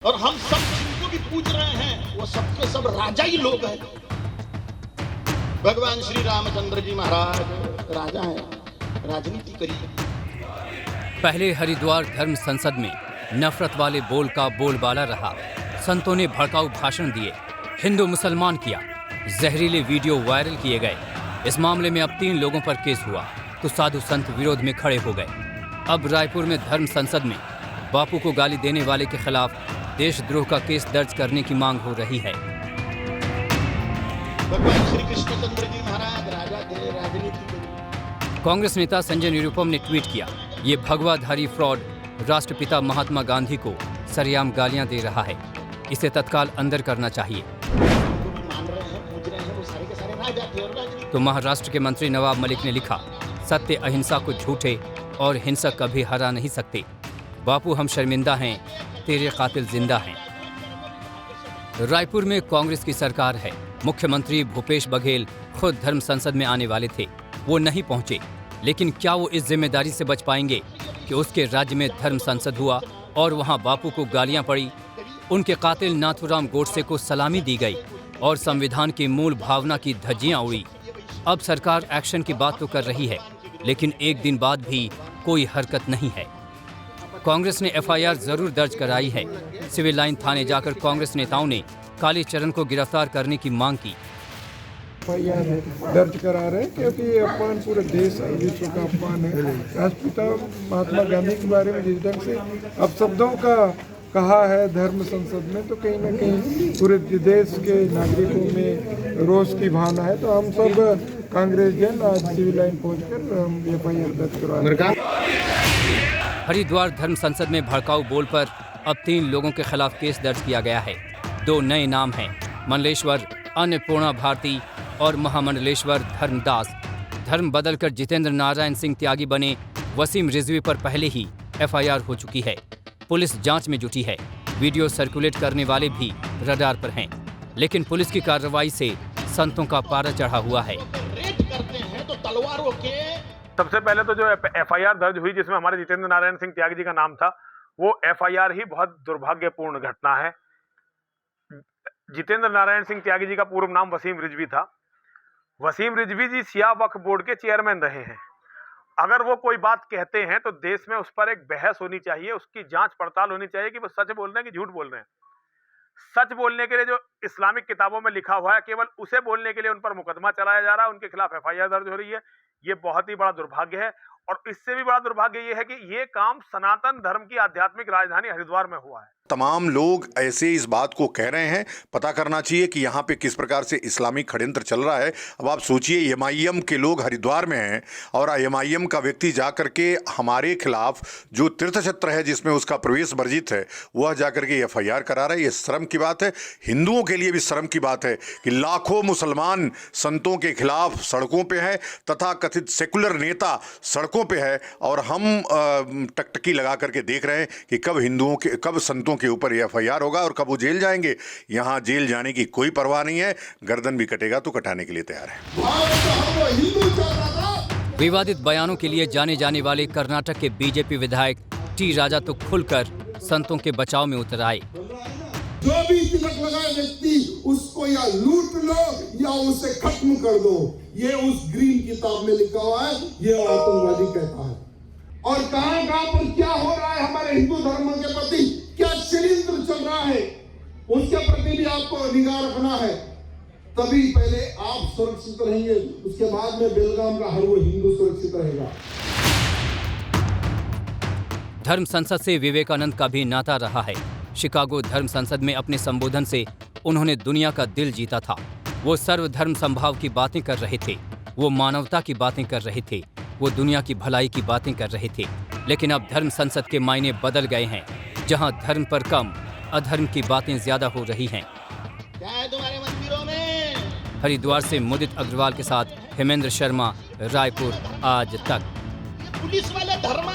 और हम सब जिनको भी पूज रहे हैं वो सबके सब राजा ही लोग हैं। भगवान श्री रामचंद्र जी महाराज राजा हैं, राजनीति करिए। पहले हरिद्वार धर्म संसद में नफरत वाले बोल का बोलबाला रहा। संतों ने भड़काऊ भाषण दिए, हिंदू मुसलमान किया, जहरीले वीडियो वायरल किए गए। इस मामले में अब 3 लोगों पर केस हुआ तो साधु संत विरोध में खड़े हो गए। अब रायपुर में धर्म संसद में बापू को गाली देने वाले के खिलाफ देशद्रोह का केस दर्ज करने की मांग हो रही है। भगवान श्री कृष्णचंद्र जी महाराज राजा थे, राजनीति करिए। कांग्रेस नेता संजय निरुपम ने ट्वीट किया, ये भगवाधारी फ्रॉड राष्ट्रपिता महात्मा गांधी को सरेआम गालियां दे रहा है, इसे तत्काल अंदर करना चाहिए। मान रहे हैं, पूज रहे हैं, वो सारे के सारे राजा थे और राजनीति। तो महाराष्ट्र के मंत्री नवाब मलिक ने लिखा, सत्य अहिंसा को झूठे और हिंसक कभी हरा नहीं सकते। बापू हम शर्मिंदा हैं, तेरे कातिल जिंदा हैं। रायपुर में कांग्रेस की सरकार है। मुख्यमंत्री भूपेश बघेल खुद धर्म संसद में आने वाले थे, वो नहीं पहुंचे। लेकिन क्या वो इस जिम्मेदारी से बच पाएंगे कि उसके राज्य में धर्म संसद हुआ और वहां बापू को गालियां पड़ी, उनके कातिल नाथूराम गोडसे को सलामी दी गई और संविधान की मूल भावना की धज्जियां उड़ी। अब सरकार एक्शन की बात तो कर रही है, लेकिन एक दिन बाद भी कोई हरकत नहीं है। कांग्रेस ने एफआईआर जरूर दर्ज कराई है। सिविल लाइन थाने जाकर कांग्रेस नेताओं ने कालीचरण को गिरफ्तार करने की मांग की। एफआईआर दर्ज करा रहे हैं क्योंकि ये अपमान पूरे देश और विश्व का अपमान है। राष्ट्रपिता महात्मा गांधी के बारे में जिस ढंग से अब शब्दों का कहा है धर्म संसद में, तो कहीं ना कहीं पूरे देश के नागरिकों में रोष की भावना है। तो हम सब कांग्रेस जन आज सिविल लाइन पहुंचकर एफआईआर दर्ज करवा रहे हैं। हरिद्वार धर्म संसद में भड़काऊ बोल पर अब 3 लोगों के खिलाफ केस दर्ज किया गया है। 2 नए नाम हैं, मंडलेश्वर अन्नपूर्णा भारती और महामंडलेश्वर धर्मदास। धर्म बदलकर जितेंद्र नारायण सिंह त्यागी बने वसीम रिजवी पर पहले ही एफआईआर हो चुकी है। पुलिस जांच में जुटी है। वीडियो सर्कुलेट करने वाले भी रडार पर हैं, लेकिन पुलिस की कार्रवाई से संतों का पारा चढ़ा हुआ है। रेड करते हैं तो तलवारों के। सबसे पहले तो जो एफआईआर दर्ज हुई जिसमें हमारे जितेंद्र नारायण सिंह त्यागी जी का नाम था, वो एफआईआर ही बहुत दुर्भाग्यपूर्ण घटना है। जितेंद्र नारायण सिंह त्यागी जी का पूर्व नाम वसीम रिजवी था। वसीम रिजवी जी सिया वक्फ बोर्ड के चेयरमैन रहे हैं। अगर वो कोई बात कहते हैं तो देश में उस पर एक बहस होनी चाहिए, उसकी जांच पड़ताल होनी चाहिए कि वो सच बोल रहे हैं कि झूठ बोल रहे हैं। सच बोलने के लिए जो इस्लामिक किताबों में लिखा हुआ है, केवल उसे बोलने के लिए उन पर मुकदमा चलाया जा रहा है, उनके खिलाफ एफआईआर दर्ज हो रही है। ये बहुत ही बड़ा दुर्भाग्य है। और इससे भी बड़ा दुर्भाग्य ये है कि ये काम सनातन धर्म की आध्यात्मिक राजधानी हरिद्वार में हुआ है। तमाम लोग ऐसे इस बात को कह रहे हैं, पता करना चाहिए कि यहाँ पे किस प्रकार से इस्लामिक षड्यंत्र चल रहा है। अब आप सोचिए, एमआईएम के लोग हरिद्वार में हैं और एमआईएम का व्यक्ति जा करके हमारे खिलाफ जो तीर्थ क्षेत्र है जिसमें उसका प्रवेश वर्जित है, वह जा करके एफआईआर करा रहा है। ये शर्म की बात है। हिंदुओं के लिए भी शर्म की बात है कि लाखों मुसलमान संतों के खिलाफ सड़कों पर हैं तथा कथित सेकुलर नेता सड़कों पर है, और हम टकटकी लगा करके देख रहे हैं कि कब संतों के ऊपर एफआईआर होगा और कब वो जेल जाएंगे। यहां जेल जाने की कोई परवाह नहीं है, गर्दन भी कटेगा तो कटाने के लिए तैयार है। विवादित बयानों के लिए जाने जाने वाले कर्नाटक के बीजेपी विधायक टी राजा तो खुलकर संतों के बचाव में उतर आए। जो भी तिलक लगाए व्यक्ति, उसको या लूट लो या उसे खत्म कर दो, ये उस ग्रीन किताब में लिखा हुआ है। ये आतंकवादी कहता है। और कहां पर क्या हो रहा है हमारे हिंदू धर्म के प्रति, क्या षड्यंत्र चल रहा है, उसके प्रति भी आपको निगाह रखना है। तभी पहले आप सुरक्षित रहेंगे, उसके बाद में बेलगाम का हर वो हिंदू सुरक्षित रहेगा। धर्म संसद से विवेकानंद का भी नाता रहा है। शिकागो धर्म संसद में अपने संबोधन से उन्होंने दुनिया का दिल जीता था। वो सर्वधर्म संभाव की बातें कर रहे थे, वो मानवता की बातें कर रहे थे, वो दुनिया की भलाई की बातें कर रहे थे। लेकिन अब धर्म संसद के मायने बदल गए हैं, जहां धर्म पर कम अधर्म की बातें ज्यादा हो रही हैं। क्या है तुम्हारे मंदिरों में? हरिद्वार से मुदित अग्रवाल के साथ हेमेंद्र शर्मा, रायपुर आज तक। पुलिस वाले धर्म